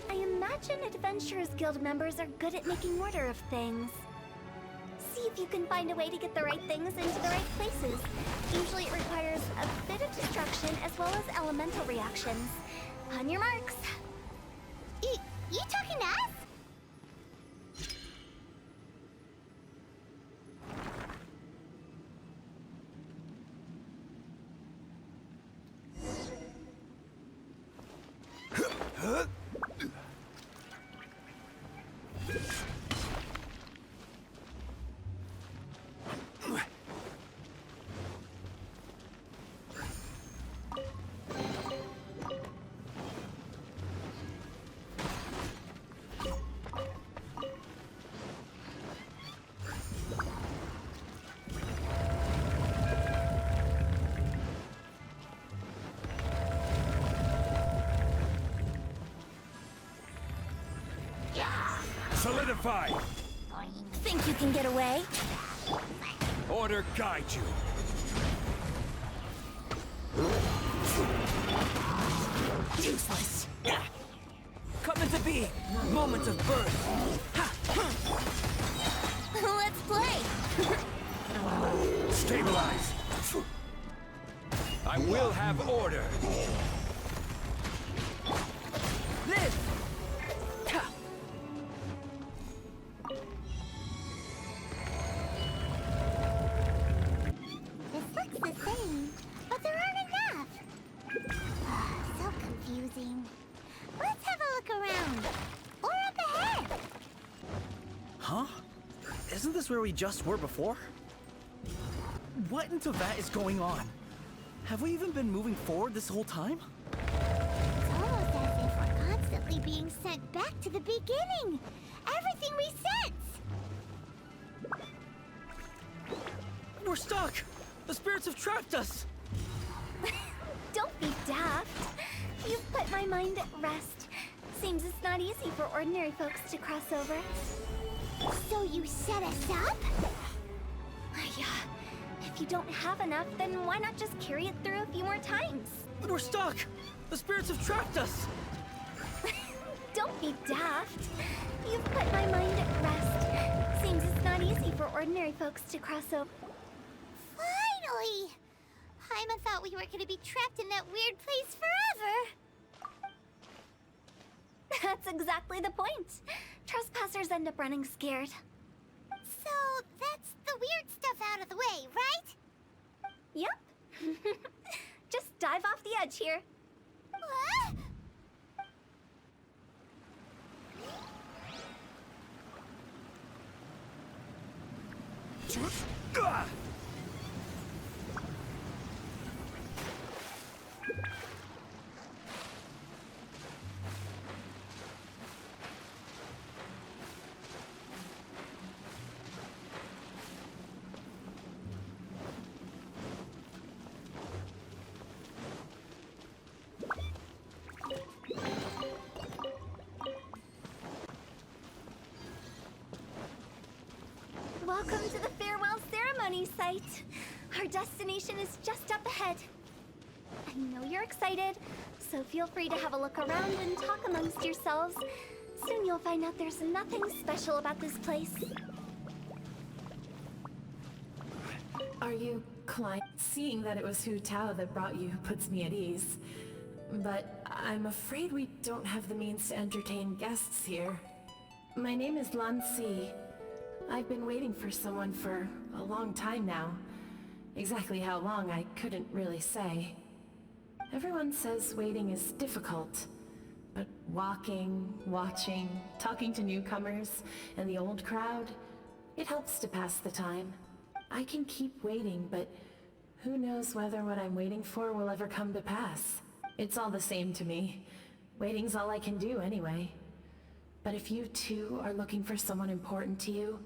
Speaker 3: I imagine Adventurers Guild members are good at making order of things. See if you can find a way to get the right things into the right places. Usually it requires a bit of destruction as well as elemental reactions. On your marks.
Speaker 1: You talking to us?
Speaker 10: Solidify!
Speaker 3: Think you can get away?
Speaker 10: Order guide you.
Speaker 3: Useless.
Speaker 11: Coming to be! Moment of birth!
Speaker 3: Let's play!
Speaker 10: Stabilize! I will have order!
Speaker 11: Live!
Speaker 1: This looks the same, but there aren't enough. So confusing. Let's have a look around. Or up ahead.
Speaker 2: Huh? Isn't this where we just were before? What in Teyvat is going on? Have we even been moving forward this whole time?
Speaker 1: It's almost as if we're constantly being sent back to the beginning. Everything resets.
Speaker 2: We're stuck! The spirits have trapped us!
Speaker 3: Don't be daft. You've put my mind at rest. Seems it's not easy for ordinary folks to cross over.
Speaker 1: So you set us up?
Speaker 3: Yeah. If you don't have enough, then why not just carry it through a few more times?
Speaker 2: We're stuck! The spirits have trapped us!
Speaker 3: Don't be daft. You've put my mind at rest. Seems it's not easy for ordinary folks to cross over.
Speaker 1: Finally! Paimon thought we were going to be trapped in that weird place forever.
Speaker 3: That's exactly the point. Trespassers end up running scared.
Speaker 1: So that's the weird stuff out of the way, right?
Speaker 3: Yep. Just dive off the edge here.
Speaker 1: What?
Speaker 10: Ugh!
Speaker 3: Welcome to the farewell ceremony site. Our destination is just up ahead. I know you're excited, so feel free to have a look around and talk amongst yourselves. Soon you'll find out there's nothing special about this place.
Speaker 9: Are you Klein? Seeing that it was Hutao that brought you puts me at ease. But I'm afraid we don't have the means to entertain guests here. My name is Lan Si. I've been waiting for someone for a long time now. Exactly how long, I couldn't really say. Everyone says waiting is difficult. But walking, watching, talking to newcomers, and the old crowd, it helps to pass the time. I can keep waiting, but who knows whether what I'm waiting for will ever come to pass. It's all the same to me. Waiting's all I can do anyway. But if you too are looking for someone important to you,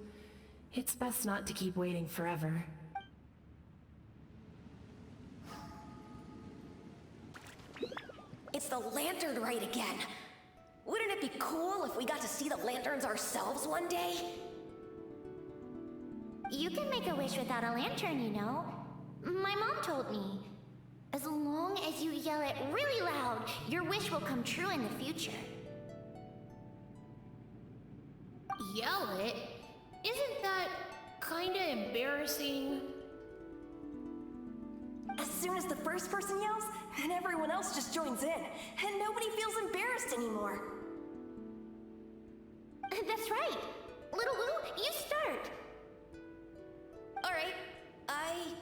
Speaker 9: it's best not to keep waiting forever.
Speaker 12: It's the lantern rite again. Wouldn't it be cool if we got to see the lanterns ourselves one day?
Speaker 1: You can make a wish without a lantern, you know. My mom told me. As long as you yell it really loud, your wish will come true in the future.
Speaker 9: Yell it? Isn't that kinda embarrassing?
Speaker 12: As soon as the first person yells, then everyone else just joins in, and nobody feels embarrassed anymore.
Speaker 1: That's right. Little Lou, you start.
Speaker 12: Alright, I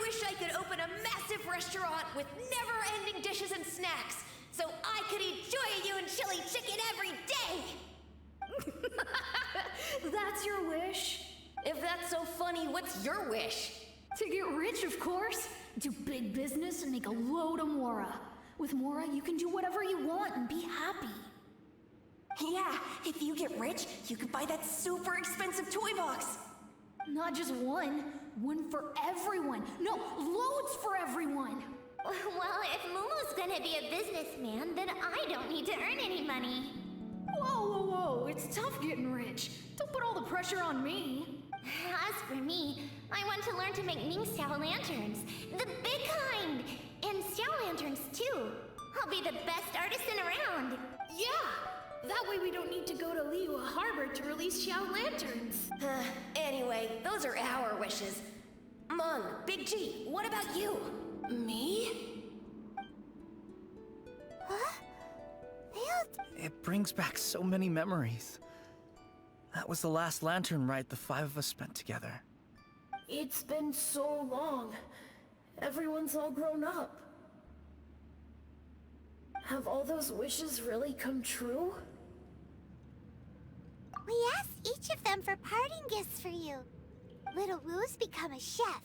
Speaker 12: wish I could open a massive restaurant with never-ending dishes and snacks, so I could eat Joy and chili chicken every day!
Speaker 7: That's your wish?
Speaker 12: If that's so funny, what's your wish?
Speaker 4: To get rich, of course. Do big business and make a load of Mora. With Mora, you can do whatever you want and be happy.
Speaker 12: Yeah, if you get rich, you could buy that super expensive toy box.
Speaker 4: Not just one. One for everyone. No, loads for everyone.
Speaker 1: Well, if Momo's gonna be a businessman, then I don't need to earn any money.
Speaker 4: Whoa, whoa, whoa. it's tough getting rich. Don't put all the pressure on me.
Speaker 1: As for me, I want to learn to make Ming Xiao lanterns. The big kind! And Xiao lanterns, too. I'll be the best artisan around.
Speaker 4: Yeah! That way we don't need to go to Liyue Harbor to release Xiao lanterns.
Speaker 12: Anyway, those are our wishes. Mung, Big G, what about you?
Speaker 4: Me?
Speaker 1: Huh?
Speaker 2: It brings back so many memories. That was the last lantern ride the 5 of us spent together.
Speaker 9: It's been so long. Everyone's all grown up. Have all those wishes really come true?
Speaker 1: We asked each of them for parting gifts for you. Little Wu's become a chef.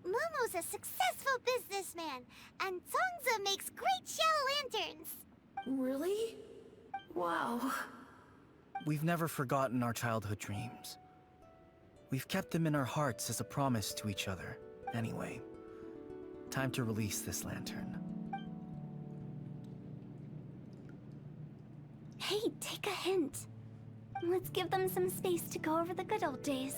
Speaker 1: Momo's a successful businessman. And Zongzi makes great Xiao lanterns.
Speaker 9: Really? Wow.
Speaker 2: We've never forgotten our childhood dreams. We've kept them in our hearts as a promise to each other. Anyway, time to release this lantern.
Speaker 3: Hey, take a hint. Let's give them some space to go over the good old days.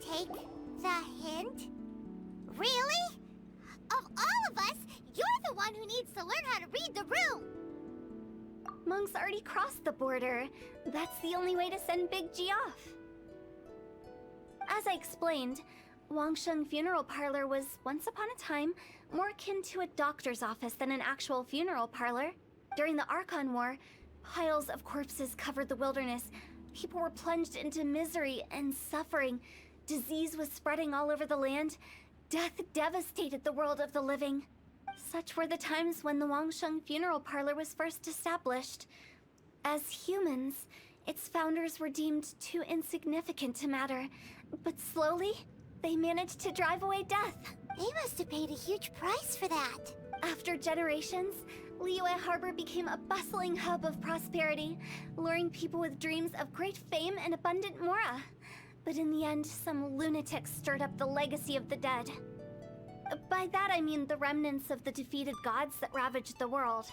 Speaker 1: Take the hint? Really? Of all of us, you're the one who needs to learn how to read the room.
Speaker 3: Monk's already crossed the border. That's the only way to send Big G off. As I explained, Wangsheng Funeral Parlor was, once upon a time, more akin to a doctor's office than an actual funeral parlor. During the Archon War, piles of corpses covered the wilderness. People were plunged into misery and suffering. Disease was spreading all over the land. Death devastated the world of the living. Such were the times when the Wangsheng Funeral Parlor was first established. As humans, its founders were deemed too insignificant to matter, but slowly, they managed to drive away death.
Speaker 1: They must have paid a huge price for that.
Speaker 3: After generations, Liyue Harbor became a bustling hub of prosperity, luring people with dreams of great fame and abundant mora. But in the end, some lunatics stirred up the legacy of the dead. By that I mean the remnants of the defeated gods that ravaged the world.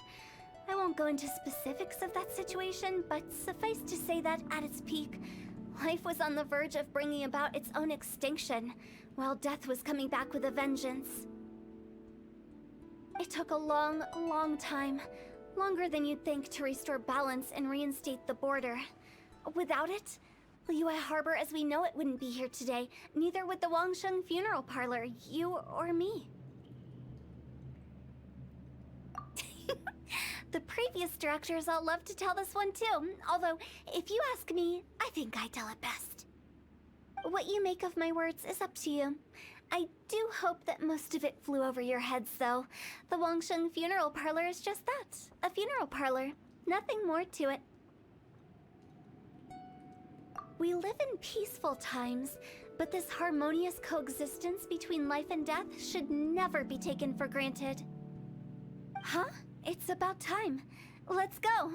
Speaker 3: I won't go into specifics of that situation, but suffice to say that at its peak, life was on the verge of bringing about its own extinction, while death was coming back with a vengeance. It took a long, long time, longer than you'd think, to restore balance and reinstate the border. Without it, Liyue Harbor as we know it wouldn't be here today, neither would the Wangsheng Funeral Parlor, you or me. The previous directors all love to tell this one too, although, if you ask me, I think I tell it best. What you make of my words is up to you. I do hope that most of it flew over your heads, though. The Wangsheng Funeral Parlor is just that, a funeral parlor. Nothing more to it. We live in peaceful times, but this harmonious coexistence between life and death should never be taken for granted. Huh? It's about time. Let's go.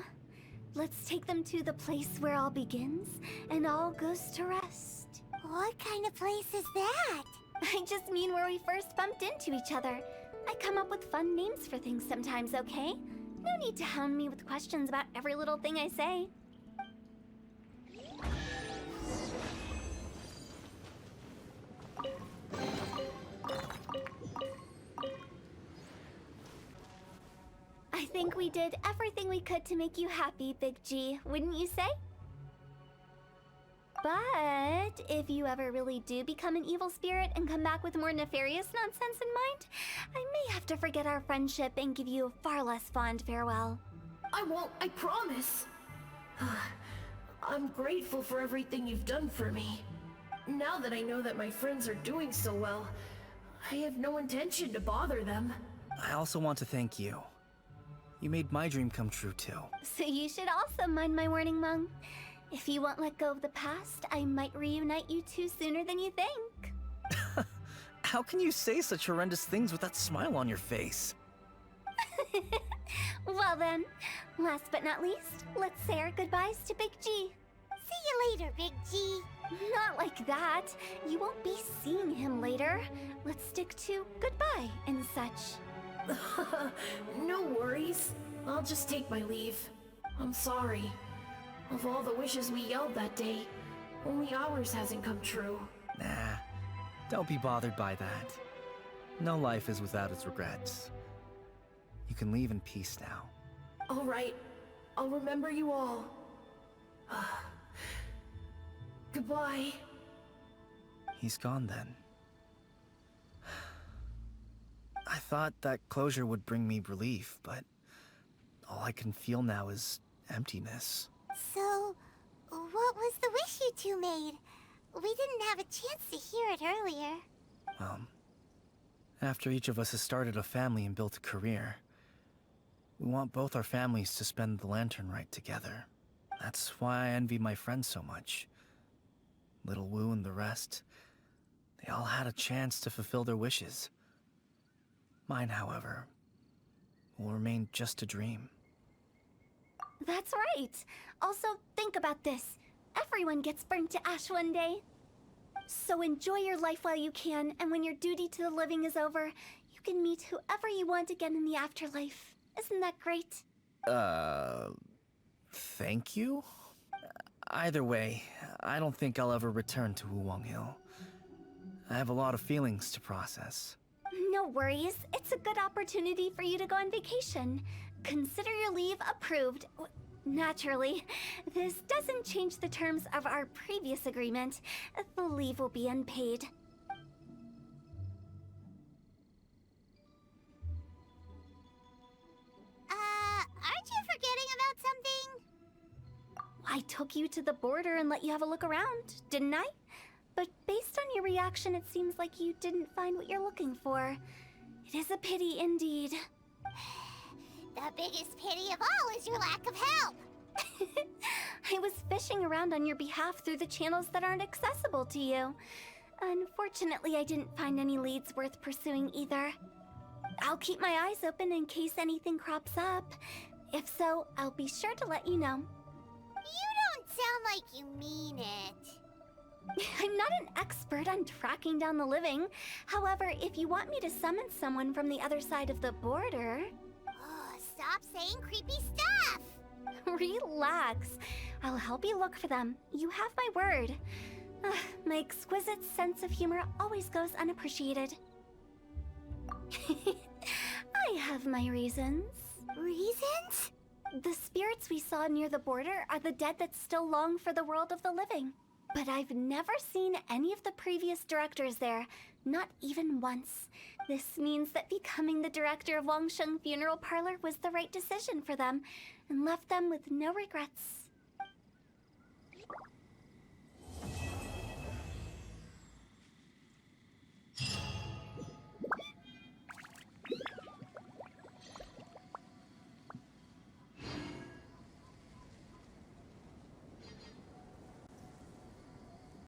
Speaker 3: Let's take them to the place where all begins and all goes to rest.
Speaker 1: What kind of place is that?
Speaker 3: I just mean where we first bumped into each other. I come up with fun names for things sometimes, okay? No need to hound me with questions about every little thing I say. I think we did everything we could to make you happy, Big G, wouldn't you say? But if you ever really do become an evil spirit and come back with more nefarious nonsense in mind, I may have to forget our friendship and give you a far less fond farewell.
Speaker 9: I won't, I promise. I'm grateful for everything you've done for me. Now that I know that my friends are doing so well, I have no intention to bother them.
Speaker 2: I also want to thank you. You made my dream come true, too.
Speaker 3: So you should also mind my warning, Mung. If you won't let go of the past, I might reunite you two sooner than you think.
Speaker 2: How can you say such horrendous things with that smile on your face?
Speaker 3: Well then, last but not least, let's say our goodbyes to Big G.
Speaker 1: See you later, Big G.
Speaker 3: Not like that. You won't be seeing him later. Let's stick to goodbye and such.
Speaker 9: No worries. I'll just take my leave. I'm sorry. Of all the wishes we yelled that day, only ours hasn't come true.
Speaker 2: Nah, don't be bothered by that. No life is without its regrets. You can leave in peace now.
Speaker 9: All right. I'll remember you all. Goodbye.
Speaker 2: He's gone then. I thought that closure would bring me relief, but all I can feel now is emptiness.
Speaker 1: So, what was the wish you two made? We didn't have a chance to hear it earlier.
Speaker 2: After each of us has started a family and built a career, we want both our families to spend the Lantern Rite together. That's why I envy my friends so much. Little Wu and the rest, they all had a chance to fulfill their wishes. Mine, however, will remain just a dream.
Speaker 3: That's right. Also, think about this. Everyone gets burned to ash one day. So enjoy your life while you can, and when your duty to the living is over, you can meet whoever you want again in the afterlife. Isn't that great?
Speaker 2: Thank you? Either way, I don't think I'll ever return to Wuwang Hill. I have a lot of feelings to process.
Speaker 3: No worries. It's a good opportunity for you to go on vacation. Consider your leave approved. Naturally, this doesn't change the terms of our previous agreement. The leave will be unpaid.
Speaker 1: Aren't you forgetting about something?
Speaker 3: I took you to the border and let you have a look around, didn't I? But based on your reaction, it seems like you didn't find what you're looking for. It is a pity indeed.
Speaker 1: The biggest pity of all is your lack of help.
Speaker 3: I was fishing around on your behalf through the channels that aren't accessible to you. Unfortunately, I didn't find any leads worth pursuing either. I'll keep my eyes open in case anything crops up. If so, I'll be sure to let you know.
Speaker 1: You don't sound like you mean it.
Speaker 3: I'm not an expert on tracking down the living. However, if you want me to summon someone from the other side of the border...
Speaker 1: Oh, stop saying creepy stuff!
Speaker 3: Relax. I'll help you look for them. You have my word. My exquisite sense of humor always goes unappreciated. I have my reasons.
Speaker 1: Reasons?
Speaker 3: The spirits we saw near the border are the dead that still long for the world of the living. But I've never seen any of the previous directors there, not even once. This means that becoming the director of Wangsheng Funeral Parlor was the right decision for them, and left them with no regrets.